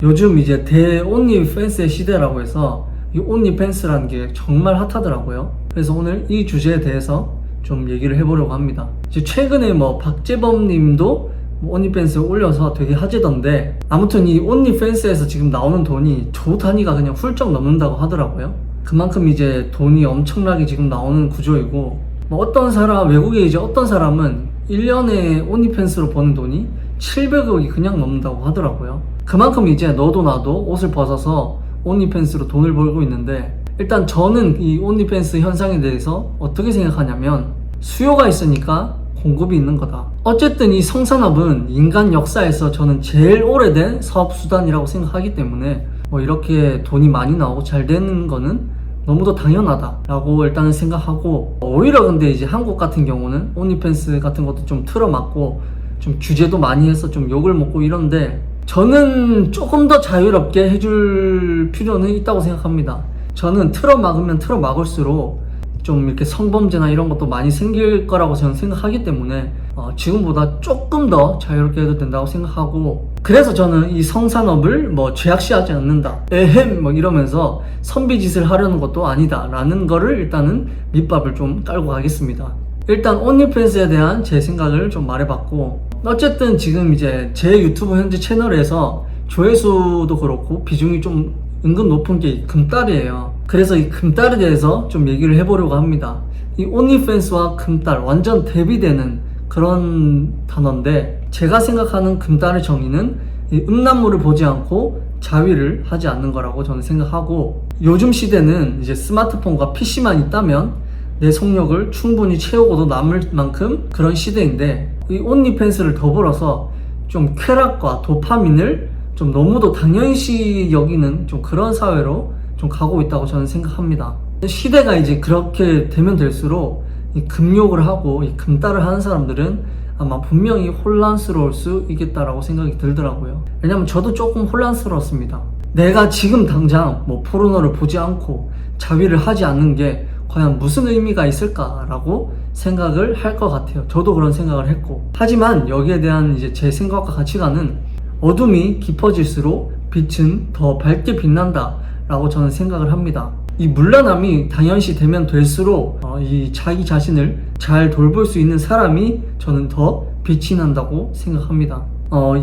요즘 이제 대온리팬스의 시대라고 해서 이 온리팬스라는 게 정말 핫하더라고요. 그래서 오늘 이 주제에 대해서 좀 얘기를 해보려고 합니다. 이제 최근에 박재범 님도 온리팬스에 올려서 되게 화제던데, 아무튼 이 온리팬스에서 지금 나오는 돈이 조 단위가 그냥 훌쩍 넘는다고 하더라고요. 그만큼 이제 돈이 엄청나게 지금 나오는 구조이고, 어떤 사람, 외국에 이제 어떤 사람은 1년에 온리팬스로 버는 돈이 700억이 그냥 넘는다고 하더라고요. 그만큼 이제 너도 나도 옷을 벗어서 온리팬스로 돈을 벌고 있는데, 일단 저는 이 온리팬스 현상에 대해서 어떻게 생각하냐면, 수요가 있으니까 공급이 있는 거다. 어쨌든 이 성산업은 인간 역사에서 저는 제일 오래된 사업수단이라고 생각하기 때문에 이렇게 돈이 많이 나오고 잘 되는 거는 너무도 당연하다라고 일단은 생각하고, 오히려 근데 이제 한국 같은 경우는 온리팬스 같은 것도 좀 틀어막고 좀 규제도 많이 해서 좀 욕을 먹고 이런데, 저는 조금 더 자유롭게 해줄 필요는 있다고 생각합니다. 저는 틀어막으면 틀어막을수록 좀 이렇게 성범죄나 이런 것도 많이 생길 거라고 저는 생각하기 때문에 지금보다 조금 더 자유롭게 해도 된다고 생각하고, 그래서 저는 이 성산업을 죄악시하지 않는다, 에헴 이러면서 선비짓을 하려는 것도 아니다 라는 거를 일단은 밑밥을 좀 깔고 가겠습니다. 일단 온리팬스에 대한 제 생각을 좀 말해봤고, 어쨌든 지금 이제 제 유튜브 현재 채널에서 조회수도 그렇고 비중이 좀 은근 높은 게 금딸이에요. 그래서 이 금딸에 대해서 좀 얘기를 해보려고 합니다. 이 온리팬스와 금딸 완전 대비되는 그런 단어인데, 제가 생각하는 금딸의 정의는 이 음란물을 보지 않고 자위를 하지 않는 거라고 저는 생각하고, 요즘 시대는 이제 스마트폰과 PC만 있다면 내 속력을 충분히 채우고도 남을 만큼 그런 시대인데, 이 온리팬스를 더불어서 좀 쾌락과 도파민을 좀 너무도 당연시 여기는 좀 그런 사회로 좀 가고 있다고 저는 생각합니다. 시대가 이제 그렇게 되면 될수록 이 금욕을 하고 이 금딸을 하는 사람들은 아마 분명히 혼란스러울 수 있겠다라고 생각이 들더라고요. 왜냐면 저도 조금 혼란스러웠습니다. 내가 지금 당장 포르노를 보지 않고 자위를 하지 않는 게 과연 무슨 의미가 있을까라고 생각을 할 것 같아요. 저도 그런 생각을 했고, 하지만 여기에 대한 이제 제 생각과 가치관은 어둠이 깊어질수록 빛은 더 밝게 빛난다 라고 저는 생각을 합니다. 이 문란함이 당연시 되면 될수록 이 자기 자신을 잘 돌볼 수 있는 사람이 저는 더 빛이 난다고 생각합니다.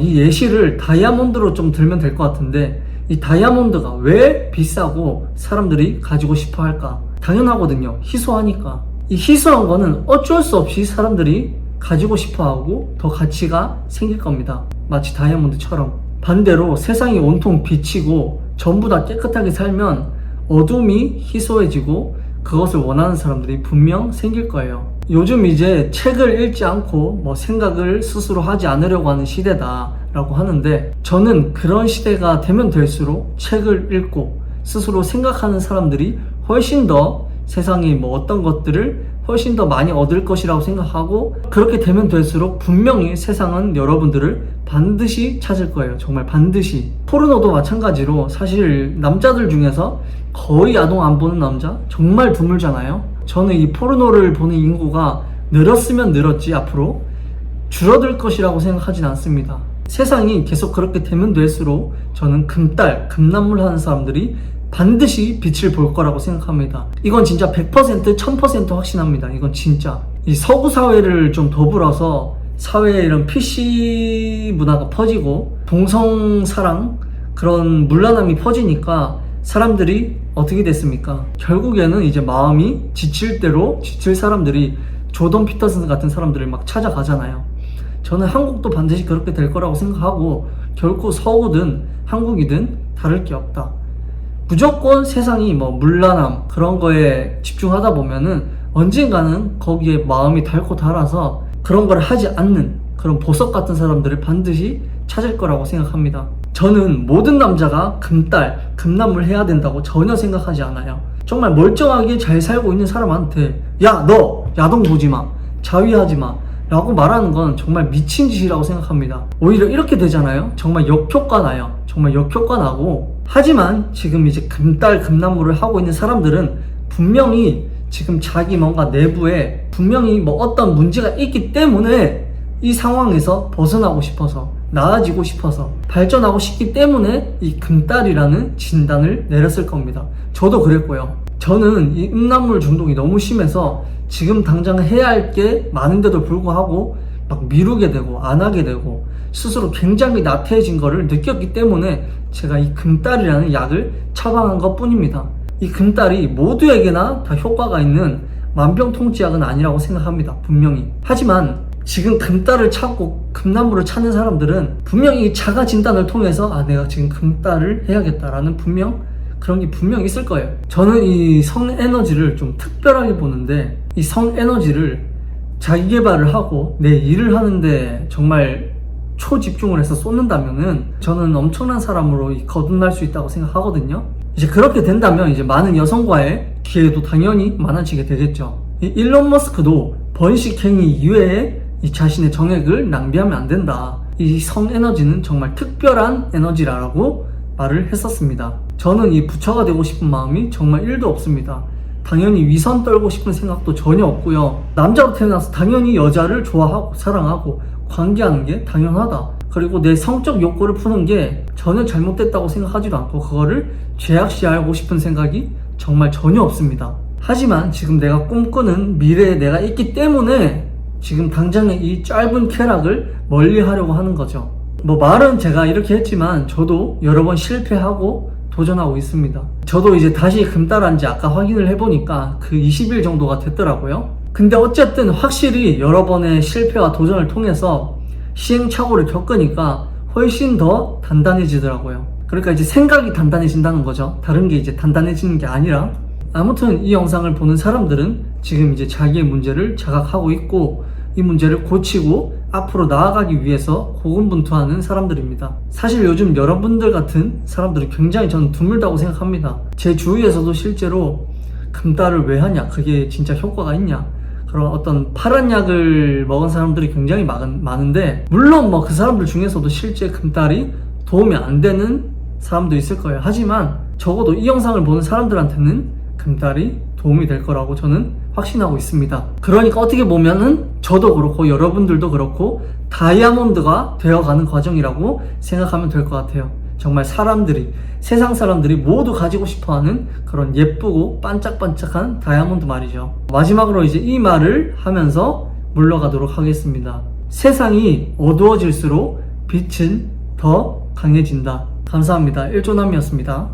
이 예시를 다이아몬드로 좀 들면 될 것 같은데, 이 다이아몬드가 왜 비싸고 사람들이 가지고 싶어 할까? 당연하거든요. 희소하니까. 이 희소한 거는 어쩔 수 없이 사람들이 가지고 싶어 하고 더 가치가 생길 겁니다. 마치 다이아몬드처럼. 반대로 세상이 온통 빛이고 전부 다 깨끗하게 살면 어둠이 희소해지고 그것을 원하는 사람들이 분명 생길 거예요. 요즘 이제 책을 읽지 않고 생각을 스스로 하지 않으려고 하는 시대다 라고 하는데, 저는 그런 시대가 되면 될수록 책을 읽고 스스로 생각하는 사람들이 훨씬 더 세상에 어떤 것들을 훨씬 더 많이 얻을 것이라고 생각하고, 그렇게 되면 될수록 분명히 세상은 여러분들을 반드시 찾을 거예요. 정말 반드시. 포르노도 마찬가지로 사실 남자들 중에서 거의 아동 안 보는 남자 정말 드물잖아요. 저는 이 포르노를 보는 인구가 늘었으면 늘었지 앞으로 줄어들 것이라고 생각하진 않습니다. 세상이 계속 그렇게 되면 될수록 저는 금딸, 금난물 하는 사람들이 반드시 빛을 볼 거라고 생각합니다. 이건 진짜 100%, 1000% 확신합니다. 이건 진짜. 이 서구 사회를 좀 더불어서 사회에 이런 PC 문화가 퍼지고 동성사랑, 그런 문란함이 퍼지니까 사람들이 어떻게 됐습니까? 결국에는 이제 마음이 지칠 대로 지칠 사람들이 조던 피터슨 같은 사람들을 막 찾아가잖아요. 저는 한국도 반드시 그렇게 될 거라고 생각하고, 결코 서구든 한국이든 다를 게 없다. 무조건 세상이 문란함 그런 거에 집중하다 보면은 언젠가는 거기에 마음이 닳고 닳아서 그런 걸 하지 않는 그런 보석 같은 사람들을 반드시 찾을 거라고 생각합니다. 저는 모든 남자가 금딸, 금난물 해야 된다고 전혀 생각하지 않아요. 정말 멀쩡하게 잘 살고 있는 사람한테 야, 너 야동 보지 마, 자위하지 마 라고 말하는 건 정말 미친 짓이라고 생각합니다. 오히려 이렇게 되잖아요. 정말 역효과 나요. 정말 역효과 나고, 하지만 지금 이제 금딸, 금난물을 하고 있는 사람들은 분명히 지금 자기 뭔가 내부에 분명히 어떤 문제가 있기 때문에 이 상황에서 벗어나고 싶어서 나아지고 싶어서 발전하고 싶기 때문에 이 금딸이라는 진단을 내렸을 겁니다. 저도 그랬고요. 저는 이 음란물 중독이 너무 심해서 지금 당장 해야 할 게 많은데도 불구하고 막 미루게 되고 안 하게 되고 스스로 굉장히 나태해진 거를 느꼈기 때문에 제가 이 금딸이라는 약을 처방한 것 뿐입니다. 이 금딸이 모두에게나 다 효과가 있는 만병통치약은 아니라고 생각합니다. 분명히. 하지만 지금 금딸을 찾고 금남물을 찾는 사람들은 분명히 자가 진단을 통해서 내가 지금 금딸을 해야겠다라는 그런 게 분명 있을 거예요. 저는 이 성에너지를 좀 특별하게 보는데, 이 성에너지를 자기 개발을 하고 내 일을 하는데 정말 초집중을 해서 쏟는다면은 저는 엄청난 사람으로 거듭날 수 있다고 생각하거든요. 이제 그렇게 된다면 이제 많은 여성과의 기회도 당연히 많아지게 되겠죠. 이 일론 머스크도 번식행위 이외에 이 자신의 정액을 낭비하면 안 된다. 이 성에너지는 정말 특별한 에너지라고 말을 했었습니다. 저는 이 부처가 되고 싶은 마음이 정말 1도 없습니다. 당연히 위선 떨고 싶은 생각도 전혀 없고요. 남자로 태어나서 당연히 여자를 좋아하고 사랑하고 관계하는 게 당연하다. 그리고 내 성적 욕구를 푸는 게 전혀 잘못됐다고 생각하지도 않고 그거를 죄악시하고 싶은 생각이 정말 전혀 없습니다. 하지만 지금 내가 꿈꾸는 미래에 내가 있기 때문에 지금 당장의 이 짧은 쾌락을 멀리 하려고 하는 거죠. 말은 제가 이렇게 했지만 저도 여러 번 실패하고 도전하고 있습니다. 저도 이제 다시 금딸한지 아까 확인을 해보니까 그 20일 정도가 됐더라고요. 근데 어쨌든 확실히 여러 번의 실패와 도전을 통해서 시행착오를 겪으니까 훨씬 더 단단해지더라고요. 그러니까 이제 생각이 단단해진다는 거죠. 다른 게 이제 단단해지는 게 아니라. 아무튼 이 영상을 보는 사람들은 지금 이제 자기의 문제를 자각하고 있고 이 문제를 고치고 앞으로 나아가기 위해서 고군분투하는 사람들입니다. 사실 요즘 여러분들 같은 사람들이 굉장히 저는 드물다고 생각합니다. 제 주위에서도 실제로 금딸을 왜 하냐, 그게 진짜 효과가 있냐, 그런 어떤 파란 약을 먹은 사람들이 굉장히 많은데, 물론 그 사람들 중에서도 실제 금딸이 도움이 안 되는 사람도 있을 거예요. 하지만 적어도 이 영상을 보는 사람들한테는 금딸이 도움이 될 거라고 저는 확신하고 있습니다. 그러니까 어떻게 보면은 저도 그렇고 여러분들도 그렇고 다이아몬드가 되어가는 과정이라고 생각하면 될 것 같아요. 정말 세상 사람들이 모두 가지고 싶어하는 그런 예쁘고 반짝반짝한 다이아몬드 말이죠. 마지막으로 이제 이 말을 하면서 물러가도록 하겠습니다. 세상이 어두워질수록 빛은 더 강해진다. 감사합니다. 일조남이었습니다.